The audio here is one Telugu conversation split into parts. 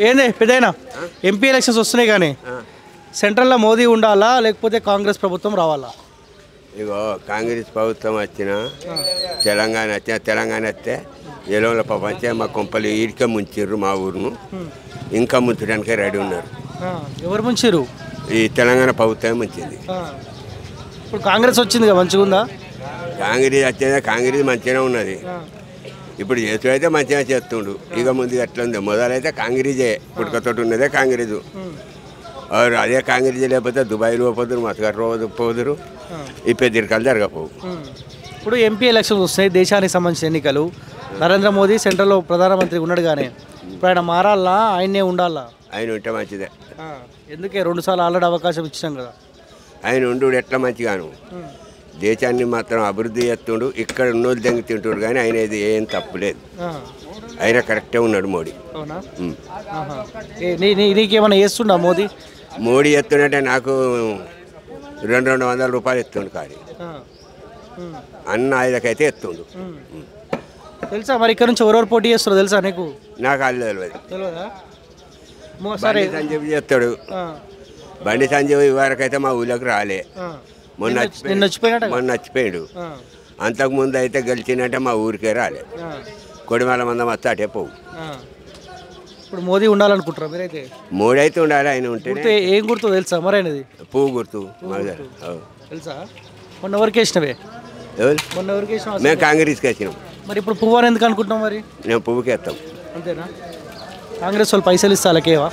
ఏంది పెద్దయినా ఎంపీ ఎలక్షన్స్ వస్తున్నాయి కానీ సెంట్రల్లో మోదీ ఉండాలా లేకపోతే కాంగ్రెస్ ప్రభుత్వం రావాలా? ఇగో కాంగ్రెస్ ప్రభుత్వం వచ్చినా తెలంగాణ వస్తే ఎలవల ప్రపంచం మా కొంపలు ఈడికే ముంచిర్రు మా ఊరును ఇంకా ముంచడానికే రెడీ ఉన్నారు. ఎవరు ముంచారు? ఈ తెలంగాణ ప్రభుత్వమే ముంచింది. ఇప్పుడు కాంగ్రెస్ వచ్చింది కదా, మంచిగా ఉందా? కాంగ్రెస్ వచ్చేదా? కాంగ్రెస్ మంచిగానే ఉన్నది. ఇప్పుడు చేతుడైతే మంచిగా చేస్తుండు. ఇక ముందు ఎట్లా ఉంది? మొదలైతే కాంగ్రెసే పుట్టుకతోటి ఉన్నదే కాంగ్రెస్. అదే కాంగ్రెస్ లేకపోతే దుబాయ్లో పోదురు, మస్కట్ పోదురు, ఈ పెద్దరికాలు జరగపోవు. ఇప్పుడు ఎంపీ ఎలక్షన్స్ వస్తాయి, దేశానికి సంబంధించిన ఎన్నికలు. నరేంద్ర మోదీ సెంట్రల్లో ప్రధానమంత్రి ఉన్నాడు కానీ ఇప్పుడు ఆయన మారాలా, ఆయనే ఉండాలా? ఆయన ఉంటే మంచిదే. ఎందుకే 2 సార్లు ఆల్రెడీ అవకాశం ఇచ్చాం కదా. ఆయన ఉండు ఎట్లా మంచిగాను దేశాన్ని మాత్రం అభివృద్ధి చేస్తుండు. ఇక్కడ ఉన్నోళ్ళు దెంగి తింటుడు కానీ ఆయన ఇది ఏం తప్పులేదు. ఆయన కరెక్టే ఉన్నాడు మోడీ. అవునా? నీకేమైనా చేస్తుండా మోదీ? మోడీ ఎత్తుండే నాకు 200 రూపాయలు ఎత్తుండు కానీ అన్న ఆయనకైతే ఎత్తుండు. తెలుసా మరి ఇక్కడ నుంచి ఎవరెవరు పోటీ చేస్తారో తెలుసా నీకు? నాకు అది తెలియదు. తెలియదా? సరే సంజీవ్ చేస్తాడు. బండి సంజీవ్ వరకు అయితే మా ఊళ్ళోకి రాలే. మొన్న వచ్చిపోయాడు. అంతకుముందు అయితే గెలిచినట్టే మా ఊరికే రాలే. కొడిమల మందం వస్తే అటే పోవు. ఇప్పుడు మోదీ ఉండాలనుకుంటారా మీరైతే? మోడీ అయితే ఉండాలి. ఆయన ఉంటే ఏం గుర్తు తెలుసా మరి ఆయనది? పువ్వు గుర్తు తెలుసా? మొన్న ఎవరికి వేసినవే? మొన్న ఎవరికి వేసినా? మేము కాంగ్రెస్కి వేసినాం. మరి ఇప్పుడు పువ్వు అని ఎందుకు అనుకుంటున్నాం? మరి మేము పువ్వుకి వేస్తాం. అంతేనా? కాంగ్రెస్ వాళ్ళు పైసలు ఇస్తా వాళ్ళకేవా?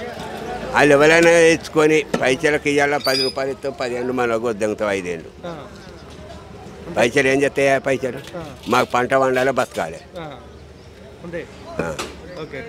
వాళ్ళు ఎవరైనా ఇచ్చుకొని పైసలకు ఇవ్వాలా 10 రూపాయలు ఇస్తాం, 10 ఏళ్ళు మనకు వద్దంతాం. 5 ఏళ్ళు పైసలు ఏం చేస్తాయా? పైసలు మాకు పంట వండాలి, బతకాలి. ఓకే.